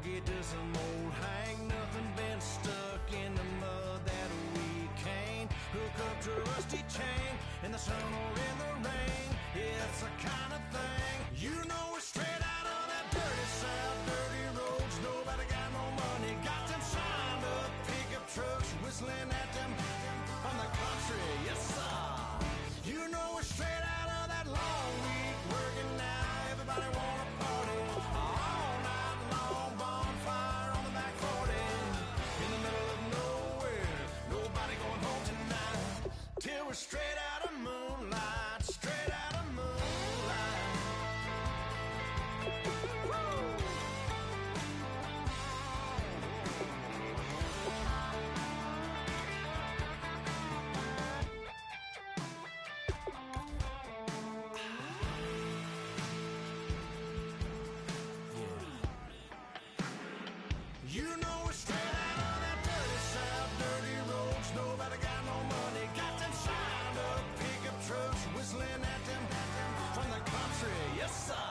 boogie to some old hang. Nothing been stuck in the mud that we can't hook up to a rusty chain in the sun or in the rain. It's the kind of thing, you know, we're straight out of that dirty south, dirty roads. Nobody got no money, got them signed up pickup trucks whistling at them from the country. Yes sir, you know, we're straight out of that long week working now. Everybody wanna party all night long, bonfire on the back 40 in the middle of nowhere. Nobody going home tonight till we're straight out of moonlight, straight out of moonlight. Woo! You know, we're straight out of that dirty south, dirty roads. Nobody got no money, got them signed up pickup trucks whistling at them from the country. Yes sir,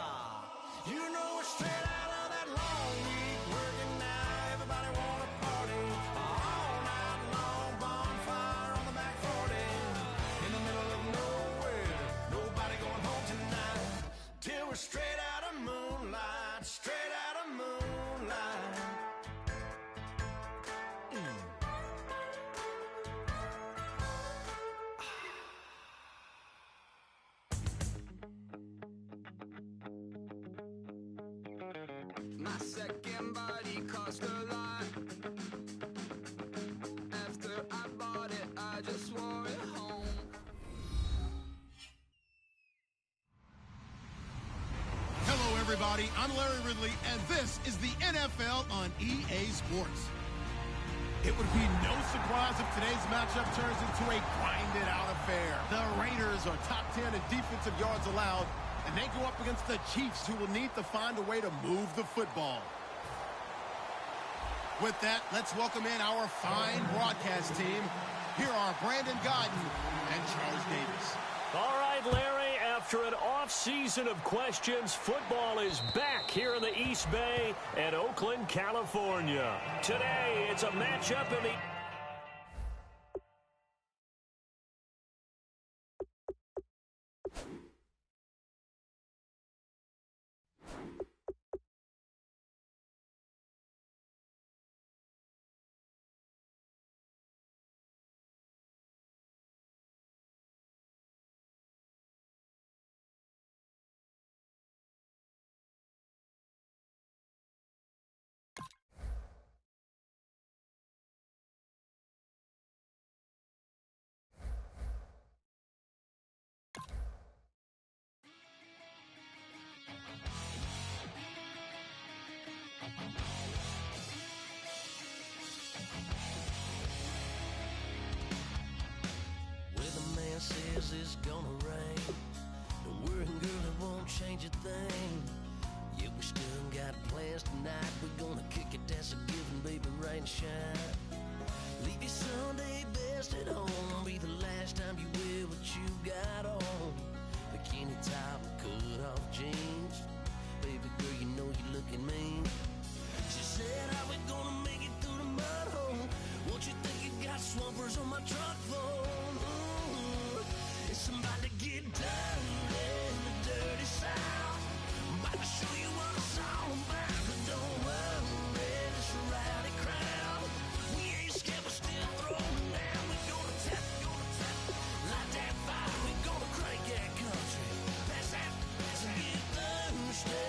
you know, we're straight out of that long week working now. Everybody wanna party all night long, bonfire on the back 40 in the middle of nowhere. Nobody going home tonight till we're straight out of moonlight, straight out of moonlight. My second body cost a lot. After I bought it, I just wore it home. Hello, everybody. I'm Larry Ridley, and this is the NFL on EA Sports. It would be no surprise if today's matchup turns into a grinded-out affair. The Raiders are top 10 in defensive yards allowed, and they go up against the Chiefs, who will need to find a way to move the football. With that, let's welcome in our fine broadcast team. Here are Brandon Godden and Charles Davis. All right, Larry, after an off-season of questions, football is back here in the East Bay at Oakland, California. Today, it's a matchup in the... Says it's gonna rain. The worrying girl, it won't change a thing. Yeah, we still got plans tonight. We're gonna kick it, that's a given, baby, rain and shine. Leave your Sunday best at home. Be the last time you wear what you got on. Bikini top and cut off jeans. Baby girl, you know you looking mean. She said, how we gonna make it through the mud hole? What you think you got swampers on my truck phone? Somebody get down in the dirty south. I'm about to show you what it's all about. But don't worry, it's a rowdy crowd. We ain't scared, we're still throwing down. We gonna tap, light that fire. We gonna crank that country. Pass that, and get thirsty.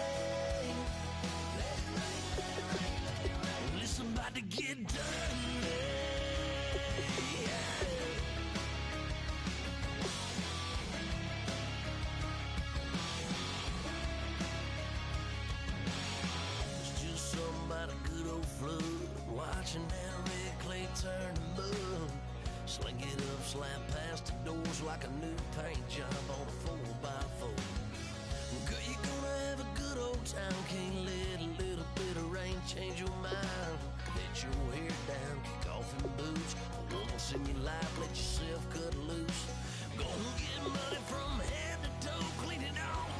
Let it rain. Listen, about to get dirty. Watching that red clay turn to mud. Sling it up, slap past the doors like a new paint job on a 4x4. Girl, you're gonna have a good old time. Can't let a little bit of rain change your mind. Let your hair down, kick off in boots. Once in your life, let yourself cut loose. Gonna get money from head to toe, clean it off,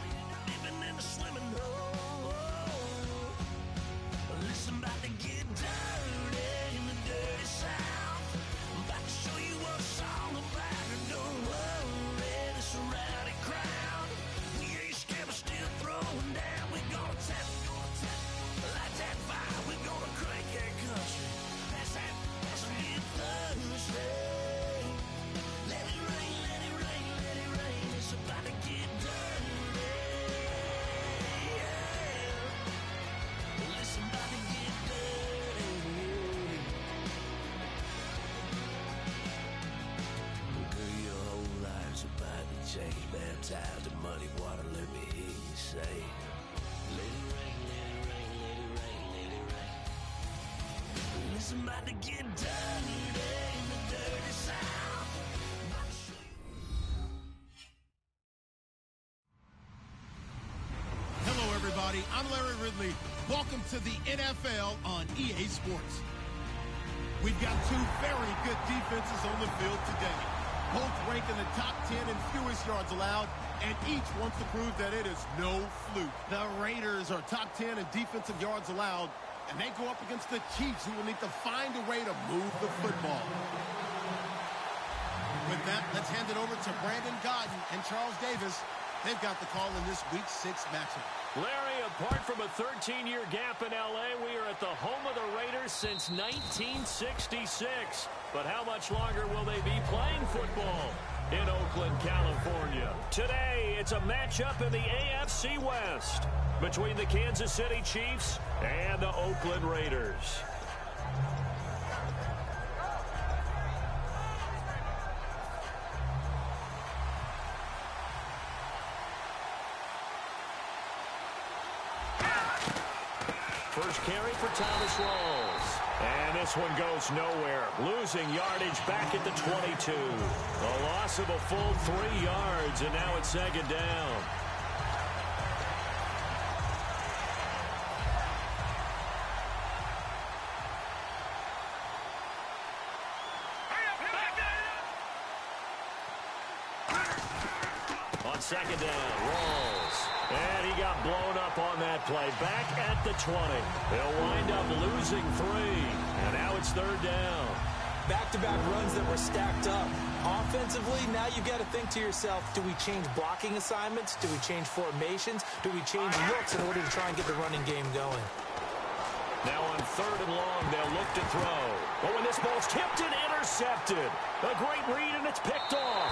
living in a slimming hole. Listen, I'm about to get dirty in the dirty South. Hello, everybody. I'm Larry Ridley. Welcome to the NFL on EA Sports. We've got two very good defenses on the field today. Both rank in the top 10 in fewest yards allowed, and each wants to prove that it is no fluke. The Raiders are top 10 in defensive yards allowed, and they go up against the Chiefs, who will need to find a way to move the football. With that, let's hand it over to Brandon Godden and Charles Davis. They've got the call in this Week 6 matchup. Larry, apart from a 13-year gap in L.A., we are at the home of the Raiders since 1966. But how much longer will they be playing football in Oakland, California? Today, it's a matchup in the AFC West between the Kansas City Chiefs and the Oakland Raiders. First carry for Thomas Rawls. And this one goes nowhere. Losing yardage back at the 22. A loss of a full 3 yards, and now it's second down. On second down, Rawls. And he got blown up on that play. Back at the 20. They'll wind up losing 3. And now it's third down. Back-to-back runs that were stacked up. Offensively, now you've got to think to yourself, do we change blocking assignments? Do we change formations? Do we change looks in order to try and get the running game going? Now on third and long, they'll look to throw. But when this ball's tipped and intercepted. A great read, and it's picked off.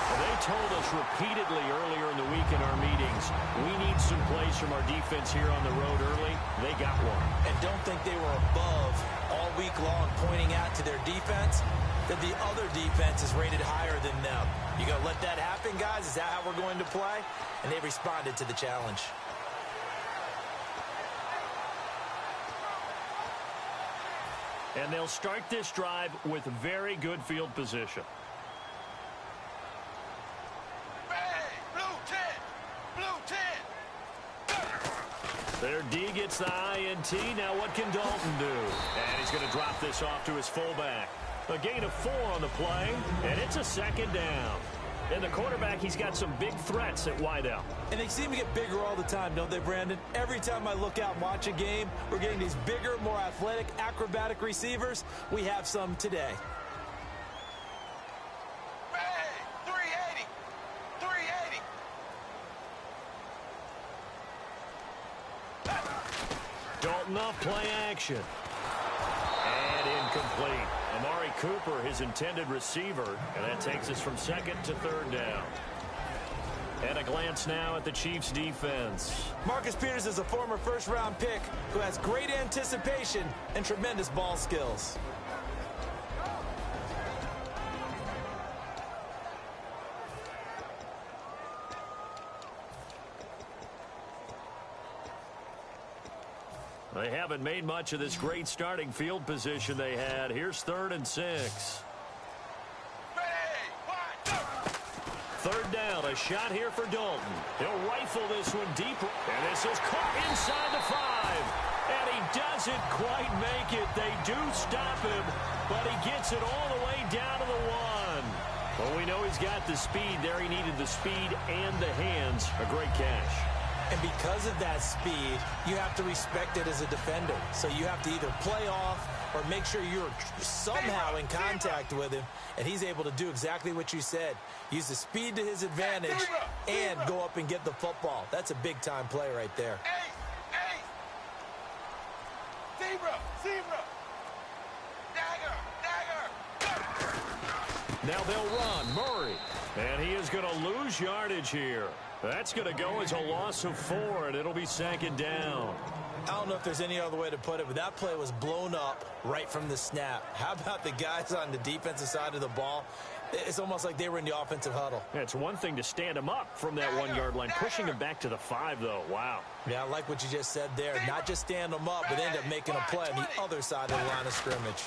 They told us repeatedly earlier in the week in our meetings, we need some plays from our defense here on the road early. They got one. And don't think they were above all week long pointing out to their defense that the other defense is rated higher than them. You going to let that happen, guys? Is that how we're going to play? And they responded to the challenge. And they'll start this drive with very good field position. Their D gets the INT. Now what can Dalton do? And he's going to drop this off to his fullback. A gain of 4 on the play, and it's a second down. And the quarterback, he's got some big threats at wideout. And they seem to get bigger all the time, don't they, Brandon? Every time I look out and watch a game, we're getting these bigger, more athletic, acrobatic receivers. We have some today. Dalton off play action. And incomplete. Amari Cooper, his intended receiver. And that takes us from second to third down. And a glance now at the Chiefs' defense. Marcus Peters is a former first-round pick who has great anticipation and tremendous ball skills. They haven't made much of this great starting field position they had. Here's 3rd and 6. Third down, a shot here for Dalton. He'll rifle this one deep, and this is caught inside the 5. And he doesn't quite make it. They do stop him, but he gets it all the way down to the 1. Well, we know he's got the speed there. He needed the speed and the hands. A great catch. And because of that speed, you have to respect it as a defender. So you have to either play off or make sure you're somehow in contact with him, and he's able to do exactly what you said. Use the speed to his advantage and go up and get the football. That's a big-time play right there. Zebra! Dagger! Now they'll run. Murray. And he is going to lose yardage here. That's going to go as a loss of 4, and it'll be second down. I don't know if there's any other way to put it, but that play was blown up right from the snap. How about the guys on the defensive side of the ball? It's almost like they were in the offensive huddle. It's one thing to stand him up from that 1-yard line. Pushing him back to the 5, though. Wow. Yeah, I like what you just said there. Not just stand them up, but end up making a play on the other side of the line of scrimmage.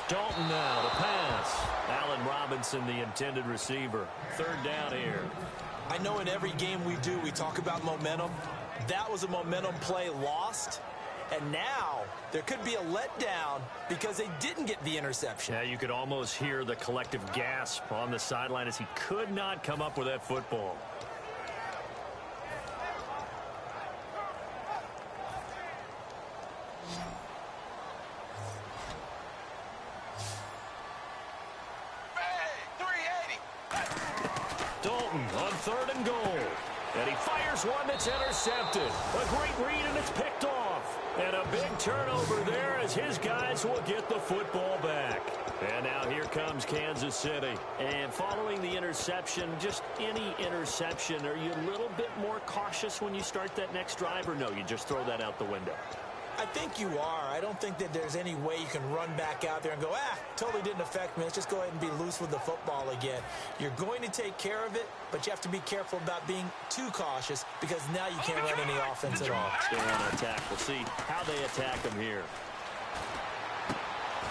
Dalton now to pass. Allen Robinson, the intended receiver. 3rd down here. I know in every game we do, we talk about momentum. That was a momentum play lost. And now there could be a letdown because they didn't get the interception. Yeah, you could almost hear the collective gasp on the sideline as he could not come up with that football. Dalton on 3rd and goal. And he fires one that's intercepted. A great read, and it's picked off. And a big turnover there as his guys will get the football back. And now here comes Kansas City. And following the interception, just any interception, are you a little bit more cautious when you start that next drive, or no, you just throw that out the window? I think you are. I don't think that there's any way you can run back out there and go, totally didn't affect me. Let's just go ahead and be loose with the football again. You're going to take care of it, but you have to be careful about being too cautious because now you can't run any offense at all. They want to attack. We'll see how they attack him here.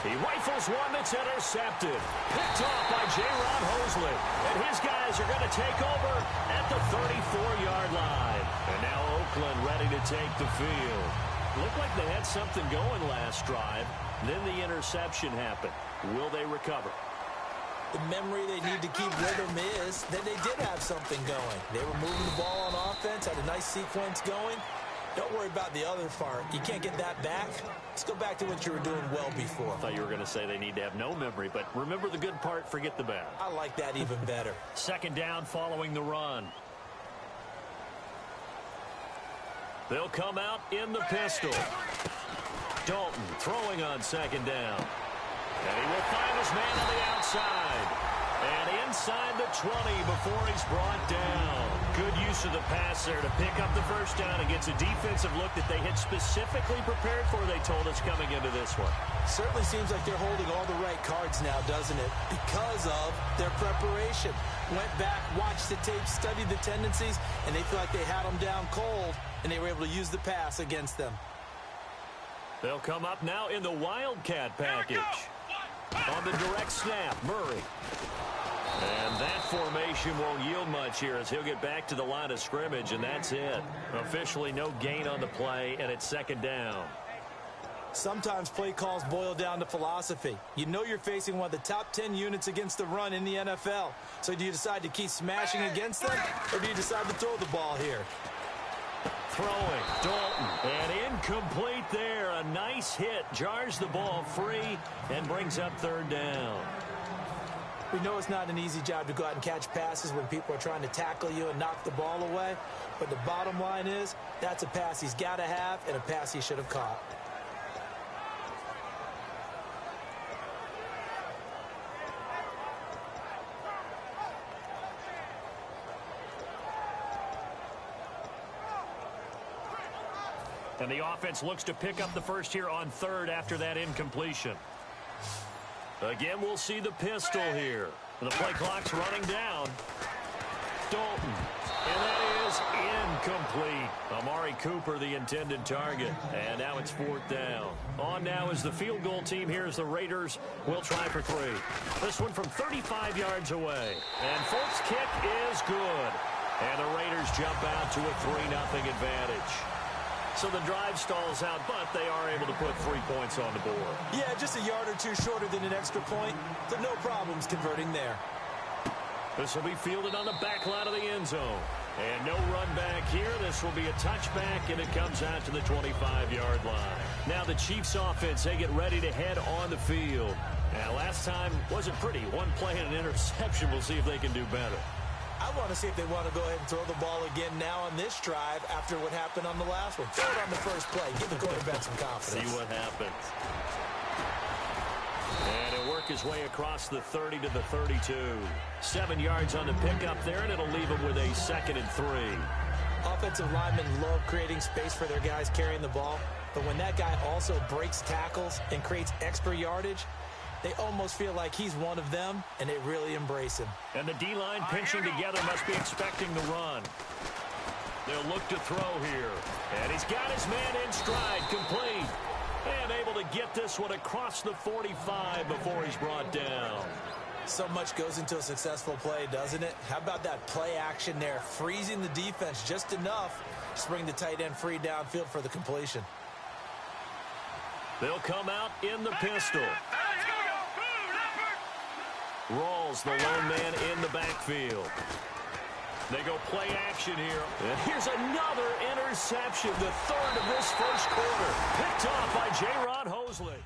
He rifles one that's intercepted. Picked off by J-Ron Hosley. And his guys are going to take over at the 34-yard line. And now Oakland ready to take the field. Looked like they had something going last drive. Then the interception happened. Will they recover? The memory they need to keep with them is that they did have something going. They were moving the ball on offense, had a nice sequence going. Don't worry about the other part. You can't get that back. Let's go back to what you were doing well before. I thought you were going to say they need to have no memory, but remember the good part, forget the bad. I like that even better. 2nd down following the run. They'll come out in the pistol. Dalton throwing on 2nd down. And he will find his man on the outside. And inside the 20 before he's brought down. Good use of the pass there to pick up the 1st down against a defensive look that they had specifically prepared for, they told us, coming into this one. Certainly seems like they're holding all the right cards now, doesn't it? Because of their preparation. Went back, watched the tape, studied the tendencies, and they feel like they had them down cold, and they were able to use the pass against them. They'll come up now in the Wildcat package. On the direct snap, Murray. And that formation won't yield much here as he'll get back to the line of scrimmage, and that's it. Officially no gain on the play, and it's 2nd down. Sometimes play calls boil down to philosophy. You know you're facing one of the top 10 units against the run in the NFL. So do you decide to keep smashing against them, or do you decide to throw the ball here? Throwing, Dalton, and incomplete there. A nice hit, jars the ball free, and brings up 3rd down. We know it's not an easy job to go out and catch passes when people are trying to tackle you and knock the ball away. But the bottom line is, that's a pass he's got to have and a pass he should have caught. And the offense looks to pick up the first here on 3rd after that incompletion. Again, we'll see the pistol here. The play clock's running down. Dalton. And that is incomplete. Amari Cooper, the intended target. And now it's 4th down. On now is the field goal team here as the Raiders will try for 3. This one from 35 yards away. And Folk's kick is good. And the Raiders jump out to a 3-0 advantage. So the drive stalls out, but they are able to put 3 points on the board. Yeah, just a yard or two shorter than an extra point, so no problems converting there. This will be fielded on the back line of the end zone. And no run back here. This will be a touchback, and it comes out to the 25-yard line. Now the Chiefs offense, they get ready to head on the field. Now last time wasn't pretty. One play and an interception. We'll see if they can do better. I want to see if they want to go ahead and throw the ball again now on this drive after what happened on the last one. Throw it on the first play. Give the quarterback some confidence. See what happens. And it'll work his way across the 30 to the 32. 7 yards on the pickup there, and it'll leave him with a 2nd and 3. Offensive linemen love creating space for their guys carrying the ball, but when that guy also breaks tackles and creates extra yardage, They almost feel like he's one of them, and they really embrace him. And the D-line pinching together must be expecting the run. They'll look to throw here. And he's got his man in stride, complete. And able to get this one across the 45 before he's brought down. So much goes into a successful play, doesn't it? How about that play action there, freezing the defense just enough to bring the tight end free downfield for the completion. They'll come out in the pistol. Rawls, the lone man in the backfield. They go play action here. And here's another interception, the third of this first quarter. Picked off by J-Ron Hosley.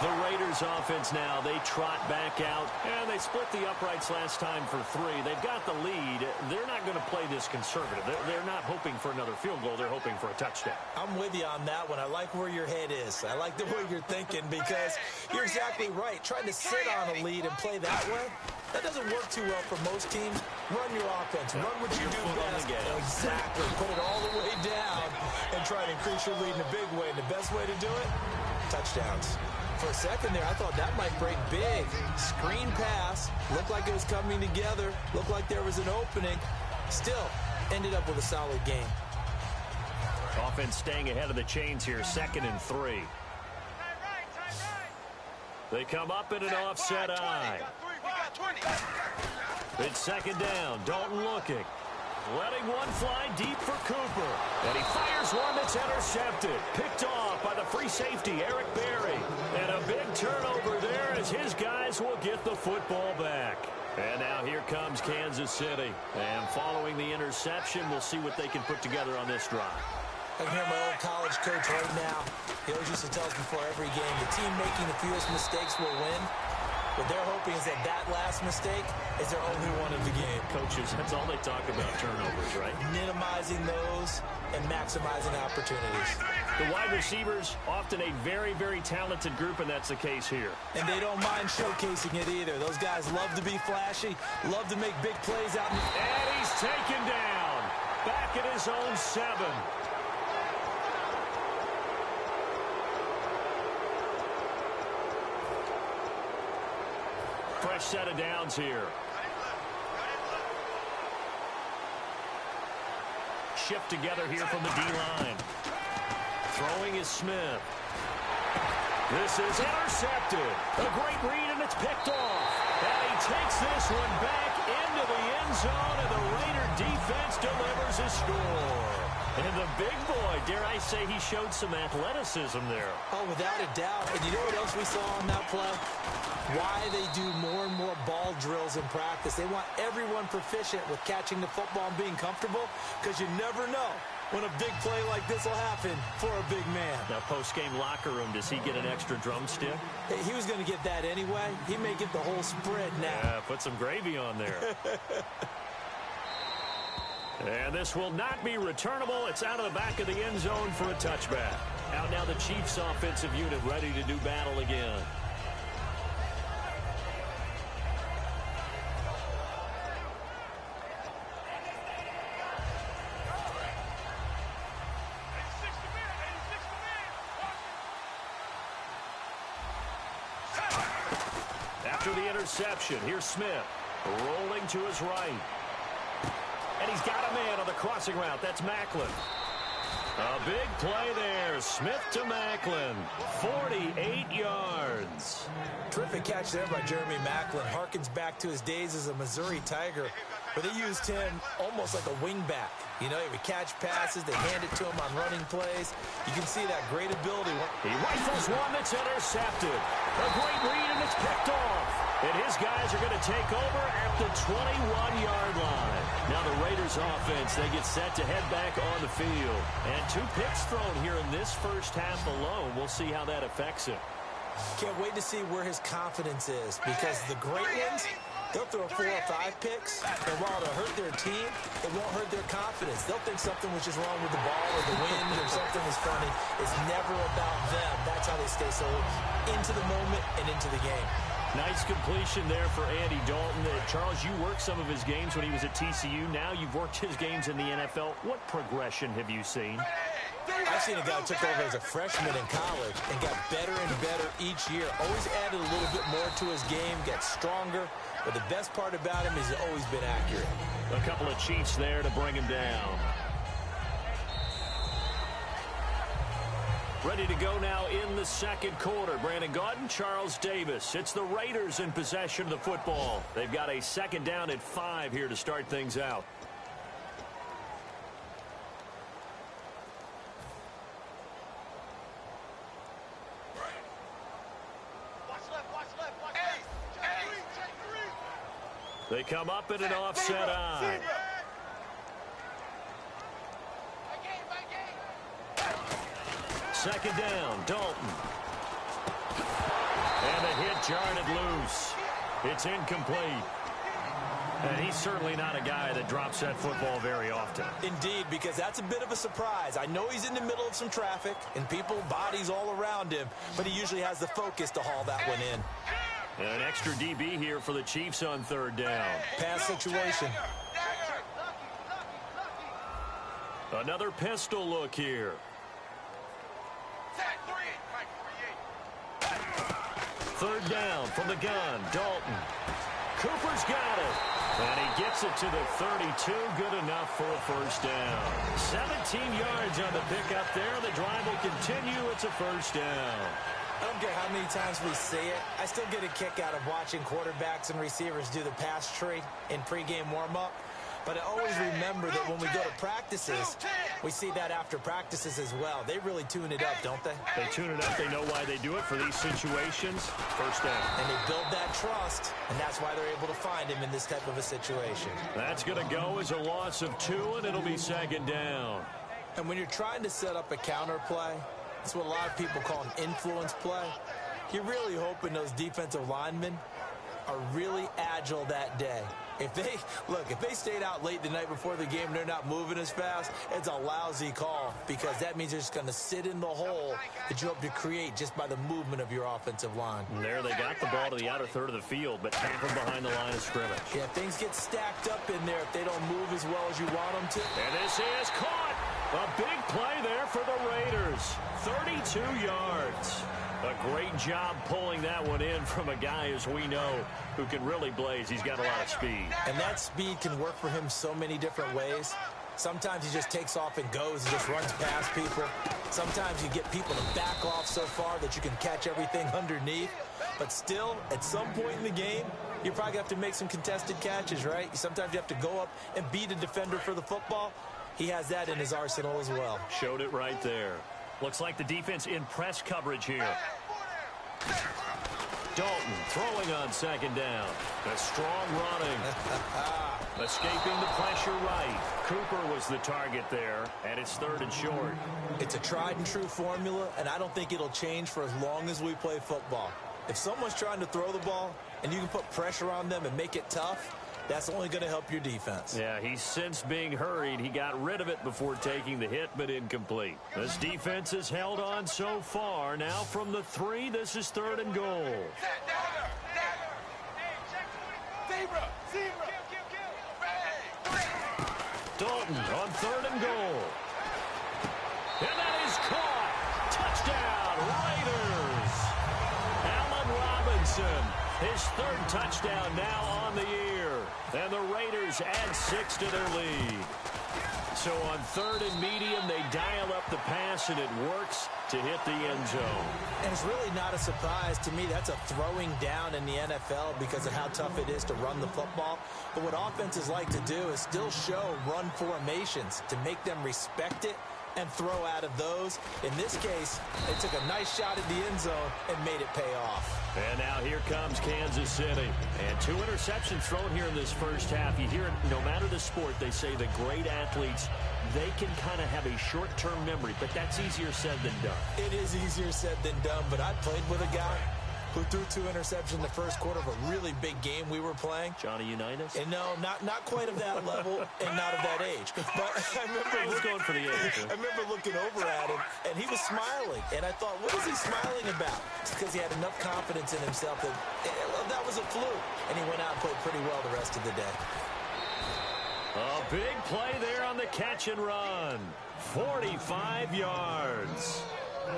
The Raiders offense now, they trot back out, and they split the uprights last time for 3. They've got the lead. They're not going to play this conservative. They're not hoping for another field goal. They're hoping for a touchdown. I'm with you on that one. I like where your head is. I like the way you're thinking because you're exactly right. Trying to sit on a lead and play that way, that doesn't work too well for most teams. Run your offense. Run what you do best. Exactly. Put it all the way down and try to increase your lead in a big way. And the best way to do it, touchdowns. For a second there, I thought that might break big. Screen pass. Looked like it was coming together. Looked like there was an opening. Still, ended up with a solid game. Offense staying ahead of the chains here, 2nd and 3. They come up in an offset eye. It's 2nd down. Dalton looking. Letting one fly deep for Cooper. And he fires one that's intercepted. Picked off by the free safety, Eric Berry. And a big turnover there as his guys will get the football back. And now here comes Kansas City. And following the interception, we'll see what they can put together on this drive. I can hear my old college coach right now. He always used to tell us before every game, the team making the fewest mistakes will win. What they're hoping is that last mistake is their only one of the game. Coaches, that's all they talk about, turnovers, right? Minimizing those and maximizing opportunities. The wide receivers, often a very, very talented group, and that's the case here. And they don't mind showcasing it either. Those guys love to be flashy, love to make big plays out. And he's taken down. Back at his own 7. Fresh set of downs here. Shift together here from the D-line. Throwing is Smith. This is intercepted. A great read, and it's picked off. And he takes this one back into the end zone, and the Raider defense delivers a score. And the big boy, dare I say, he showed some athleticism there. Oh, without a doubt. And you know what else we saw on that play? Why they do more and more ball drills in practice. They want everyone proficient with catching the football and being comfortable, because you never know when a big play like this will happen for a big man. Now, post-game locker room, does he get an extra drumstick? Hey, he was going to get that anyway. He may get the whole spread now. Yeah, put some gravy on there. And this will not be returnable. It's out of the back of the end zone for a touchback. Out now the Chiefs offensive unit ready to do battle again. After the interception, here's Smith rolling to his right. And he's got a man on the crossing route. That's Macklin. A big play there. Smith to Macklin. 48 yards. Terrific catch there by Jeremy Macklin. Harkens back to his days as a Missouri Tiger, where they used him almost like a wingback. You know, he would catch passes. They hand it to him on running plays. You can see that great ability. He rifles one that's intercepted. A great read, and it's picked off. And his guys are going to take over at the 21-yard line. Now the Raiders offense, they get set to head back on the field. And 2 picks thrown here in this first half alone. We'll see how that affects him. Can't wait to see where his confidence is, because the great ones, They'll throw 4 or 5 picks, and while it'll hurt their team, it won't hurt their confidence. They'll think something was just wrong with the ball or the wind or something was funny. It's never about them. That's how they stay so into the moment and into the game. Nice completion there for Andy Dalton. Charles, you worked some of his games when he was at TCU. Now you've worked his games in the NFL. What progression have you seen? I've seen a guy who took over as a freshman in college and got better and better each year. Always added a little bit more to his game, got stronger. But the best part about him is he's always been accurate. A couple of Chiefs there to bring him down. Ready to go now in the second quarter. Brandon Gaudin, Charles Davis. It's the Raiders in possession of the football. They've got a second down at 5 here to start things out. They come up in an offset eye. Second down, Dalton. And a hit jarred it loose. It's incomplete. And he's certainly not a guy that drops that football very often. Indeed, because that's a bit of a surprise. I know he's in the middle of some traffic and people, bodies all around him, but he usually has the focus to haul that one in. And an extra DB here for the Chiefs on third down. Pass situation. Another pistol look here. Third down from the gun, Dalton. Cooper's got it. And he gets it to the 32. Good enough for a first down. 17 yards on the pickup there. The drive will continue. It's a first down. I don't care how many times we see it. I still get a kick out of watching quarterbacks and receivers do the pass tree in pregame warm-up. But I always remember that when we go to practices, we see that after practices as well. They really tune it up, don't they? They tune it up. They know why they do it for these situations. First down. And they build that trust, and that's why they're able to find him in this type of a situation. That's going to go as a loss of 2, and it'll be second down. And when you're trying to set up a counter play, that's what a lot of people call an influence play. You're really hoping those defensive linemen are really agile that day. If they stayed out late the night before the game and they're not moving as fast, it's a lousy call because that means they're just going to sit in the hole that you hope to create just by the movement of your offensive line. And there they got the ball to the outer third of the field, but tackled behind the line of scrimmage. Yeah, things get stacked up in there if they don't move as well as you want them to. And this is caught. A big play there for the Raiders. 32 yards. A great job pulling that one in from a guy, as we know, who can really blaze. He's got a lot of speed. And that speed can work for him so many different ways. Sometimes he just takes off and goes and just runs past people. Sometimes you get people to back off so far that you can catch everything underneath. But still, at some point in the game, you probably have to make some contested catches, right? Sometimes you have to go up and beat a defender for the football. He has that in his arsenal as well. Showed it right there. Looks like the defense in press coverage here. Dalton throwing on second down. A strong running. Escaping the pressure right. Cooper was the target there, and it's third and short. It's a tried and true formula, and I don't think it'll change for as long as we play football. If someone's trying to throw the ball and you can put pressure on them and make it tough, that's only going to help your defense. Yeah, he's since being hurried. He got rid of it before taking the hit, but incomplete. This defense has held on so far. Now from the 3, this is third and goal. Dalton on third and goal. And that is caught. Touchdown, Raiders. Allen Robinson, his third touchdown now on the year. And the Raiders add 6 to their lead. So on third and medium, they dial up the pass, and it works to hit the end zone. And it's really not a surprise to me. That's a throwing down in the NFL because of how tough it is to run the football. But what offenses like to do is still show run formations to make them respect it and throw out of those. In this case, they took a nice shot at the end zone and made it pay off. And now here comes Kansas City. And 2 interceptions thrown here in this first half. You hear it, no matter the sport, they say the great athletes, they can kind of have a short-term memory, but that's easier said than done. It is easier said than done, but I played with a guy who threw 2 interceptions in the first quarter of a really big game we were playing. Johnny Unitas? And no, not quite of that level and not of that age. But I remember going for the age. I remember looking over at him, and he was smiling. And I thought, what is he smiling about? It's because he had enough confidence in himself that was a fluke. And he went out and played pretty well the rest of the day. A big play there on the catch and run. 45 yards.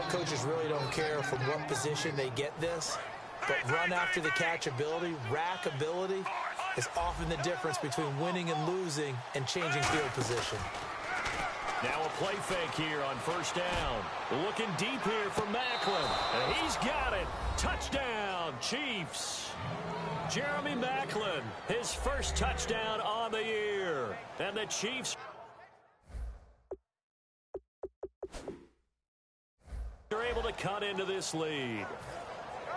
Coaches really don't care from what position they get this, but run after the catch ability, rack ability, is often the difference between winning and losing and changing field position. Now a play fake here on first down. Looking deep here for Macklin. And he's got it. Touchdown, Chiefs. Jeremy Macklin, his first touchdown on the year. And the Chiefs are able to cut into this lead.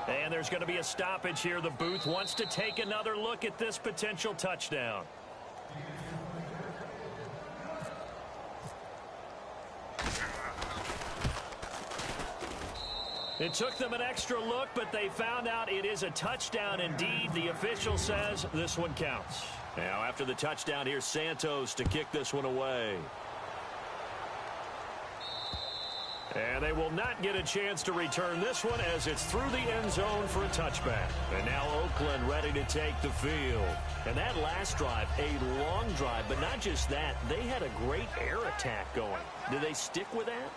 And there's going to be a stoppage here. The booth wants to take another look at this potential touchdown. It took them an extra look, but they found out it is a touchdown indeed. The official says this one counts. Now after the touchdown, here's Santos to kick this one away. And they will not get a chance to return this one as it's through the end zone for a touchback. And now Oakland ready to take the field. And that last drive, a long drive, but not just that. They had a great air attack going. Do they stick with that?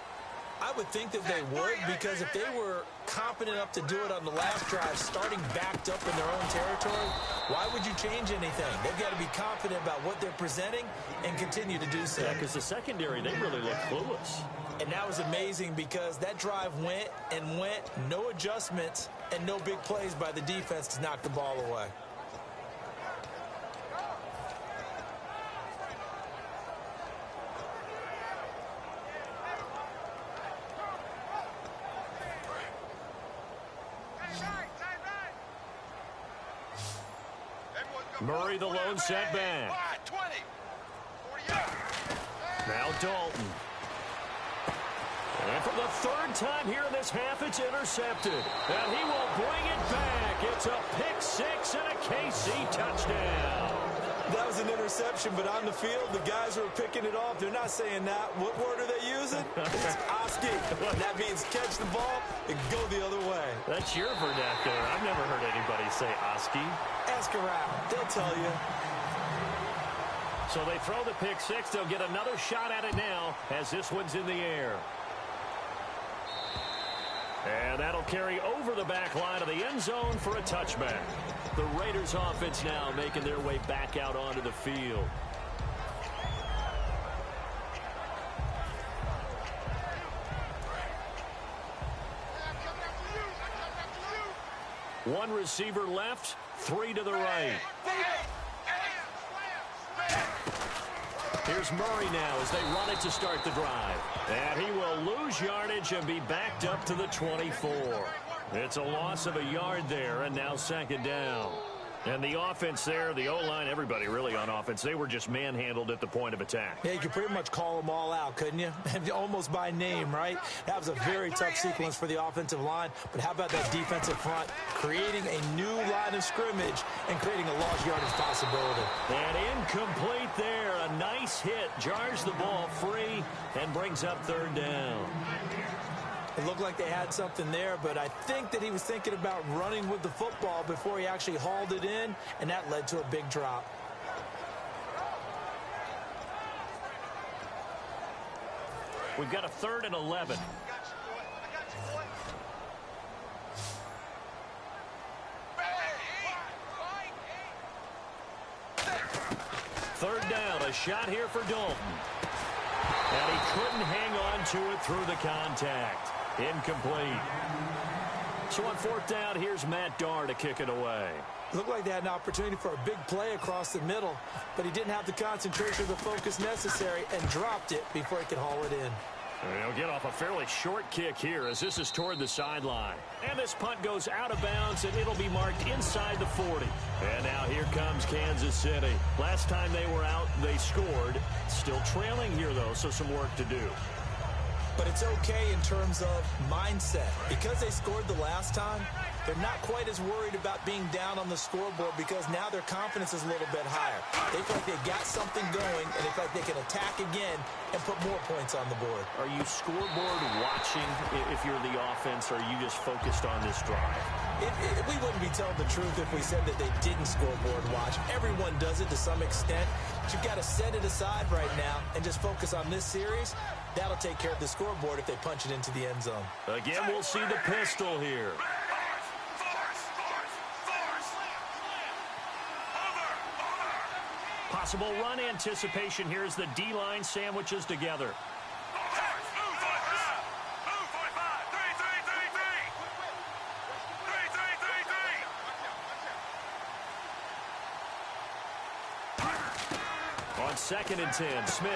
I would think that they would, because if they were competent enough to do it on the last drive, starting backed up in their own territory, why would you change anything? They've got to be confident about what they're presenting and continue to do so. Yeah, because the secondary, they really look clueless. And that was amazing because that drive went and went, no adjustments and no big plays by the defense to knock the ball away. Murray, the lone setback. Now Dalton. And for the third time here in this half, it's intercepted. And he will bring it back. It's a pick six and a KC touchdown. That was an interception, but on the field, the guys who are picking it off, they're not saying that. What word are they using? It's Oski. That means catch the ball and go the other way. That's your vernacular. I've never heard anybody say Oski. Ask around. They'll tell you. So they throw the pick six. They'll get another shot at it now as this one's in the air. And that'll carry over the back line of the end zone for a touchback. The Raiders offense now making their way back out onto the field. One receiver left, 3 to the right. Here's Murray now as they run it to start the drive. And he will lose yardage and be backed up to the 24. It's a loss of a yard there, and now second down. And the offense there, the O-line, everybody really on offense, they were just manhandled at the point of attack. Yeah, you could pretty much call them all out, couldn't you? Almost by name, right? That was a very tough sequence for the offensive line. But how about that defensive front creating a new line of scrimmage and creating a lost yardage possibility? And incomplete there. A nice hit. Jars the ball free and brings up third down. It looked like they had something there, but I think that he was thinking about running with the football before he actually hauled it in, and that led to a big drop. We've got a 3rd and 11. Third down, a shot here for Dalton. And he couldn't hang on to it through the contact. Incomplete. So on 4th down, here's Matt Darr to kick it away. Looked like they had an opportunity for a big play across the middle, but he didn't have the concentration or the focus necessary and dropped it before he could haul it in. And he'll get off a fairly short kick here as this is toward the sideline. And this punt goes out of bounds, and it'll be marked inside the 40. And now here comes Kansas City. Last time they were out, they scored. Still trailing here, though, so some work to do. But it's okay in terms of mindset. Because they scored the last time, they're not quite as worried about being down on the scoreboard because now their confidence is a little bit higher. They feel like they've got something going, and they feel like they can attack again and put more points on the board. Are you scoreboard watching if you're the offense, or are you just focused on this drive? We wouldn't be telling the truth if we said that they didn't scoreboard watch. Everyone does it to some extent. But you've got to set it aside right now and just focus on this series. That'll take care of the scoreboard if they punch it into the end zone. Again, we'll see the pistol here. Possible run anticipation here as the D-line sandwiches together. On 2nd and 10, Smith.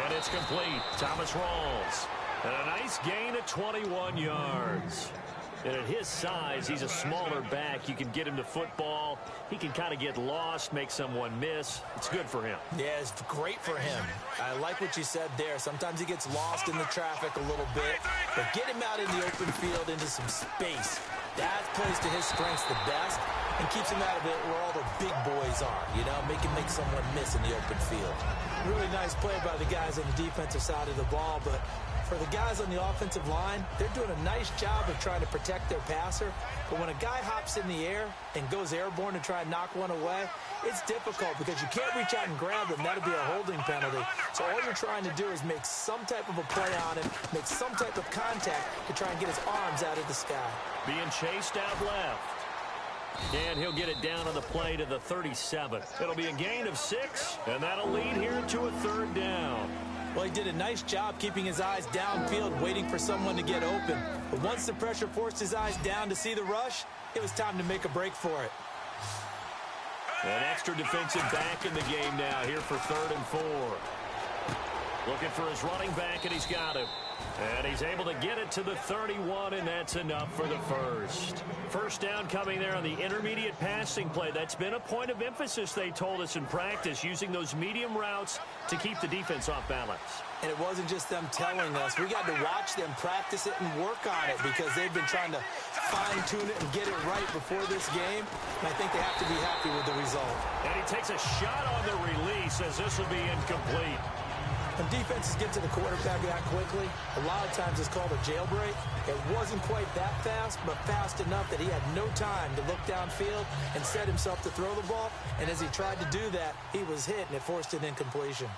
And it's complete. Thomas Rawls. And a nice gain of 21 yards. And at his size, he's a smaller back. You can get him to football. He can kind of get lost, make someone miss. It's good for him. Yeah, it's great for him. I like what you said there. Sometimes he gets lost in the traffic a little bit. But get him out in the open field into some space. That plays to his strengths the best and keeps him out of it where all the big boys are. You know, make someone miss in the open field. Really nice play by the guys on the defensive side of the ball, but for the guys on the offensive line, they're doing a nice job of trying to protect their passer. But when a guy hops in the air and goes airborne to try and knock one away, it's difficult because you can't reach out and grab them. That'll be a holding penalty. So all you're trying to do is make some type of a play on him, make some type of contact to try and get his arms out of the sky. Being chased out left. And he'll get it down on the play to the 37. It'll be a gain of 6, and that'll lead here to a 3rd down. Well, he did a nice job keeping his eyes downfield, waiting for someone to get open. But once the pressure forced his eyes down to see the rush, it was time to make a break for it. An extra defensive back in the game now here for 3rd and 4. Looking for his running back, and he's got him. And he's able to get it to the 31, and that's enough for the first. First down coming there on the intermediate passing play. That's been a point of emphasis, they told us in practice, using those medium routes to keep the defense off balance. And it wasn't just them telling us. We got to watch them practice it and work on it because they've been trying to fine-tune it and get it right before this game. And I think they have to be happy with the result. And he takes a shot on the release as this will be incomplete. When defenses get to the quarterback that quickly, a lot of times it's called a jailbreak. It wasn't quite that fast, but fast enough that he had no time to look downfield and set himself to throw the ball. And as he tried to do that, he was hit, and it forced an incompletion.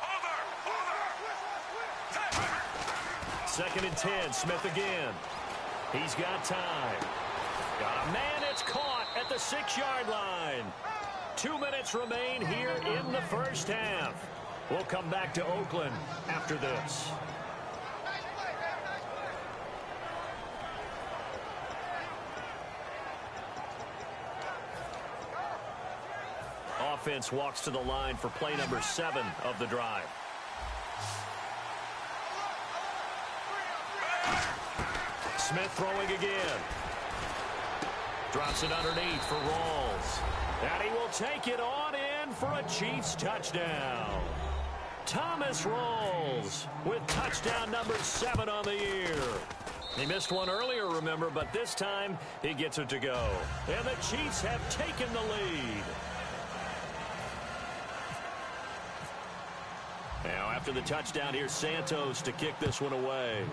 2nd and 10, Smith again. He's got time. Got a man, it's caught at the 6-yard line. 2 minutes remain here in the first half. We'll come back to Oakland after this. Offense walks to the line for play number 7 of the drive. Smith throwing again. Drops it underneath for Rawls. And he will take it on in for a Chiefs touchdown. Thomas Rawls with touchdown number 7 on the year. He missed one earlier, remember, but this time he gets it to go. And the Chiefs have taken the lead. Now, after the touchdown, here's Santos to kick this one away.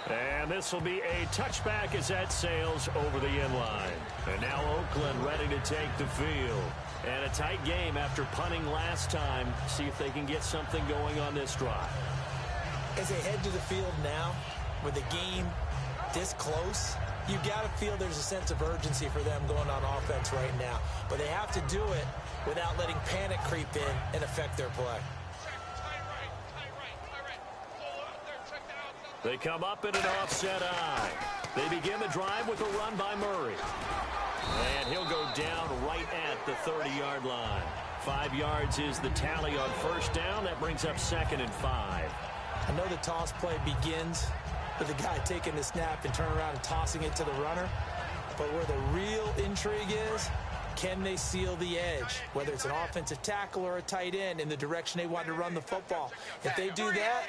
And this will be a touchback as that sails over the end line. And now Oakland ready to take the field. And a tight game after punting last time. See if they can get something going on this drive. As they head to the field now, with the game this close, you got to feel there's a sense of urgency for them going on offense right now. But they have to do it without letting panic creep in and affect their play. They come up in an offset eye. They begin the drive with a run by Murray. And he'll go down right at the 30-yard line. 5 yards is the tally on first down. That brings up 2nd and 5. I know the toss play begins with the guy taking the snap and turning around and tossing it to the runner. But where the real intrigue is Can they seal the edge, whether it's an offensive tackle or a tight end, in the direction they want to run the football? If they do that,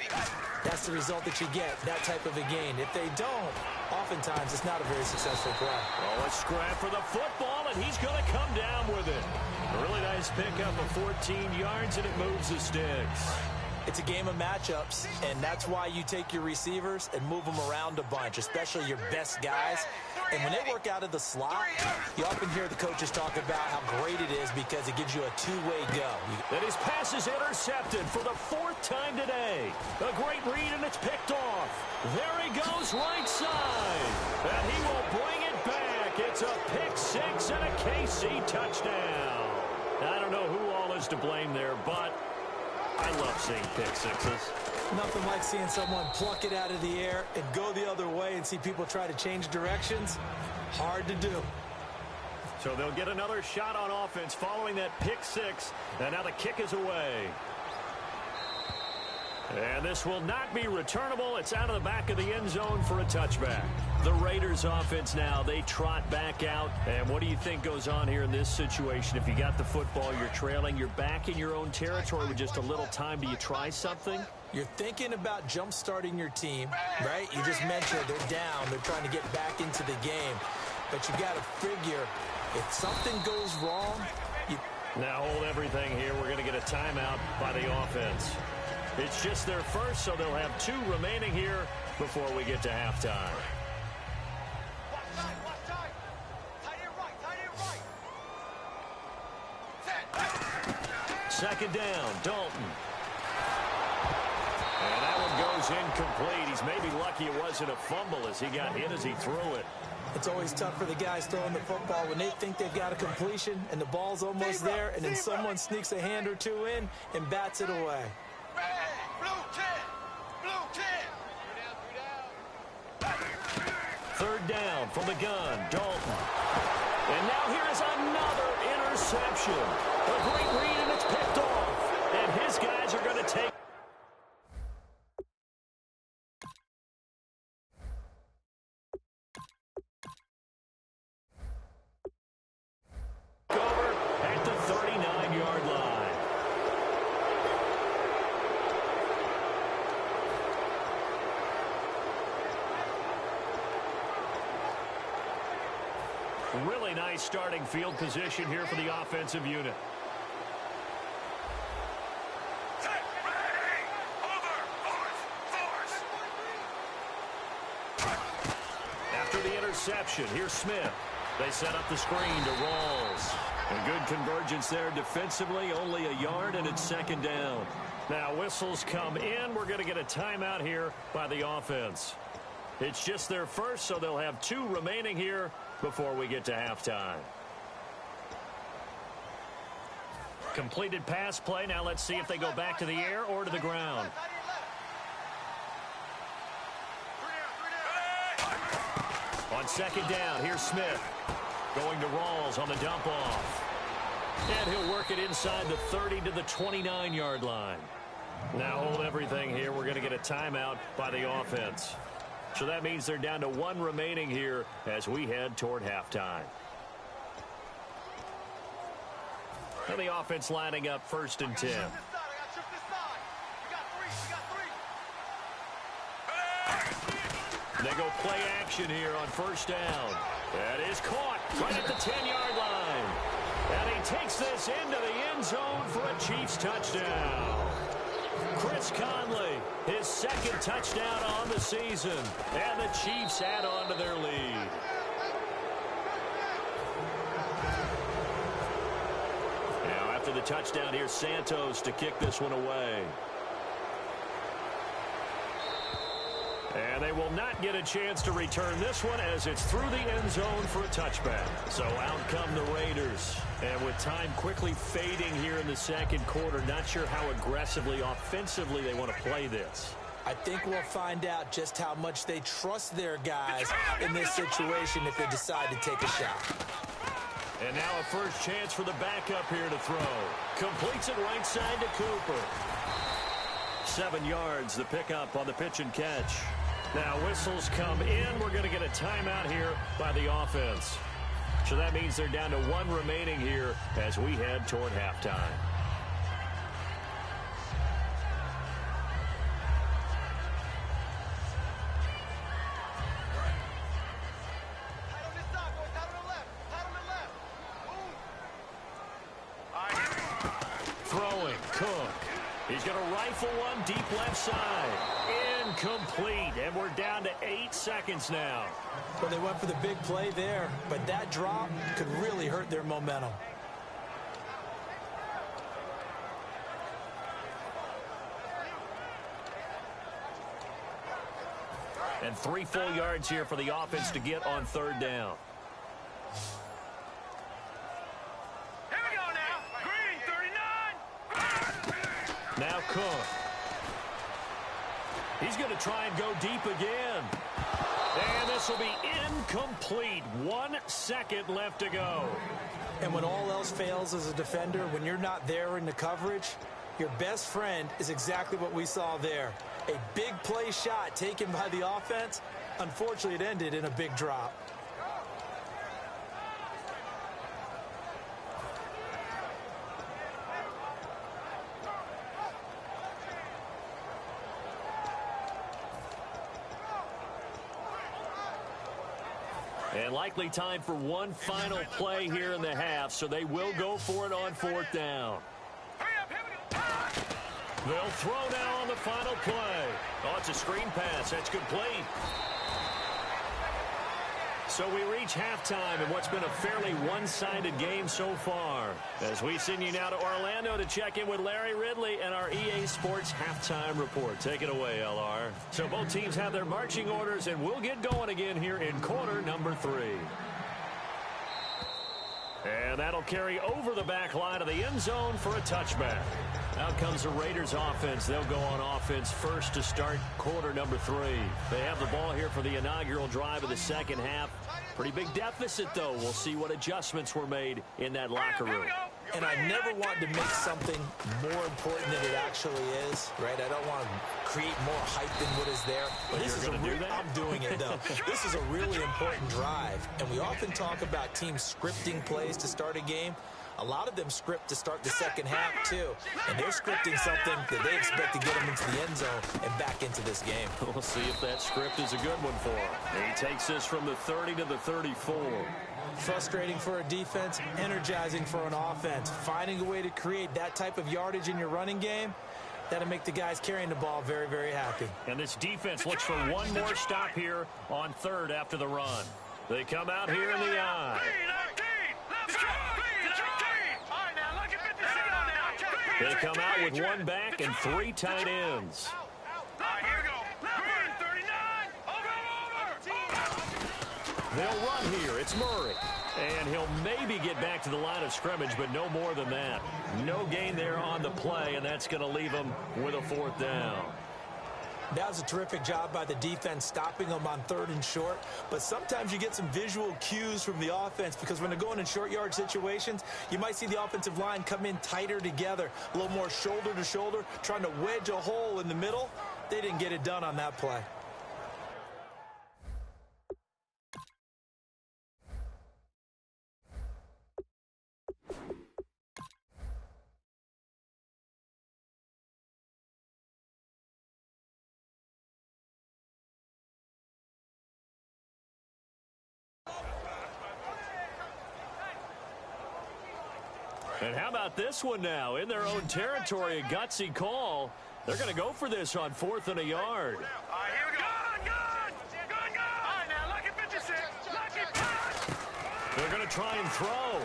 that's the result that you get, that type of a gain. If they don't, oftentimes it's not a very successful play. Oh, a scrap for the football, and he's going to come down with it. A really nice pickup of 14 yards, and it moves the sticks. It's a game of matchups, and that's why you take your receivers and move them around a bunch, especially your best guys. And when they work out of the slot, you often hear the coaches talk about how great it is because it gives you a two-way go. And his pass is intercepted for the 4th time today. A great read, and it's picked off. There he goes, right side. And he will bring it back. It's a pick 6 and a KC touchdown. I don't know who all is to blame there, but I love seeing pick sixes. Nothing like seeing someone pluck it out of the air and go the other way and see people try to change directions. Hard to do. So they'll get another shot on offense following that pick 6. And now the kick is away. And this will not be returnable. It's out of the back of the end zone for a touchback. The Raiders offense now, they trot back out. And what do you think goes on here in this situation? If you got the football, you're trailing, you're back in your own territory with just a little time. Do you try something? You're thinking about jump-starting your team, right? You just mentioned they're down. They're trying to get back into the game. But you got to figure, if something goes wrong, Now hold everything here. We're going to get a timeout by the offense. It's just their first, so they'll have 2 remaining here before we get to halftime. Second down, Dalton. And that one goes incomplete. He's maybe lucky it wasn't a fumble as he got hit as he threw it. It's always tough for the guys throwing the football when they think they've got a completion and the ball's almost there, and then someone sneaks a hand or two in and bats it away. Third down from the gun, Dalton. And now here is another interception. A great read, and it's picked off. And his guys are going to take over at the 39-yard line. Really nice starting field position here for the offensive unit. After the interception, here's Smith. They set up the screen to Rawls. A good convergence there defensively, only a yard, and it's second down. Now whistles come in. We're going to get a timeout here by the offense. It's just their first, so they'll have 2 remaining here before we get to halftime. Completed pass play. Now let's see if they go back to the air or to the ground. On second down, here's Smith. Going to Rawls on the dump off. And he'll work it inside the 30 to the 29-yard line. Now hold everything here. We're going to get a timeout by the offense. So that means they're down to 1 remaining here as we head toward halftime. And the offense lining up 1st and 10. They go play action here on 1st down. That is caught right at the 10-yard line. And he takes this into the end zone for a Chiefs touchdown. Chris Conley, his 2nd touchdown on the season. And the Chiefs add on to their lead. Now after the touchdown, here's Santos to kick this one away. And they will not get a chance to return this one as it's through the end zone for a touchback. So out come the Raiders. And with time quickly fading here in the second quarter, not sure how aggressively, offensively they want to play this. I think we'll find out just how much they trust their guys in this situation if they decide to take a shot. And now a first chance for the backup here to throw. Completes it right side to Cooper. 7 yards, the pickup on the pitch and catch. Now whistles come in. We're going to get a timeout here by the offense. So that means they're down to 1 remaining here as we head toward halftime. Throwing, Cook. He's going to rifle one deep left side. Incomplete, and we're down to 8 seconds now. Well, they went for the big play there, but that drop could really hurt their momentum. And 3 full yards here for the offense to get on 3rd down. Now Cook. He's going to try and go deep again. And this will be incomplete. 1 second left to go. And when all else fails as a defender, when you're not there in the coverage, your best friend is exactly what we saw there. A big play shot taken by the offense. Unfortunately, it ended in a big drop. And likely time for one final play here in the half, so they will go for it on 4th down. They'll throw now on the final play. Oh, it's a screen pass. That's complete. So we reach halftime in what's been a fairly one-sided game so far. As we send you now to Orlando to check in with Larry Ridley and our EA Sports Halftime Report. Take it away, LR. So both teams have their marching orders, and we'll get going again here in quarter number 3. And that'll carry over the back line of the end zone for a touchback. Out comes the Raiders offense. They'll go on offense first to start quarter number 3. They have the ball here for the inaugural drive of the second half. Pretty big deficit, though. We'll see what adjustments were made in that locker room. And I never want to make something more important than it actually is, right? I don't want to create more hype than what is there. But this is I'm doing it, though. This is a really important drive. And we often talk about teams scripting plays to start a game. A lot of them script to start the second half, too. And they're scripting something that they expect to get them into the end zone and back into this game. We'll see if that script is a good one for him. He takes this from the 30 to the 34. Frustrating for a defense, energizing for an offense. Finding a way to create that type of yardage in your running game, that'll make the guys carrying the ball very, very happy. And this defense looks for one more stop here on 3rd after the run. They come out here in the eye. They come out with 1 back and 3 tight ends. They'll run here. It's Murray. And he'll maybe get back to the line of scrimmage, but no more than that. No gain there on the play, and that's going to leave him with a 4th down. That was a terrific job by the defense, stopping them on 3rd and short. But sometimes you get some visual cues from the offense, because when they're going in short yard situations, you might see the offensive line come in tighter together, a little more shoulder to shoulder, trying to wedge a hole in the middle. They didn't get it done on that play. And how about this one now? In their own territory, a gutsy call. They're going to go for this on 4th and a yard. They're going to try and throw.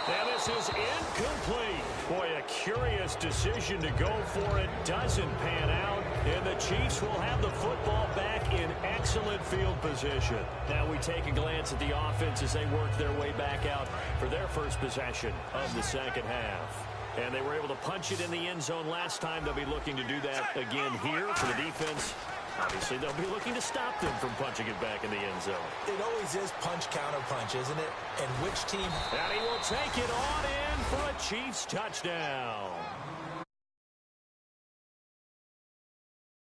And this is incomplete. Boy, a curious decision to go for it. Doesn't pan out. And the Chiefs will have the football back in excellent field position. Now we take a glance at the offense as they work their way back out for their first possession of the second half. And they were able to punch it in the end zone last time. They'll be looking to do that again here for the defense. Obviously, they'll be looking to stop them from punching it back in the end zone. It always is punch, counter punch, isn't it? And which team? And he will take it on in for a Chiefs touchdown.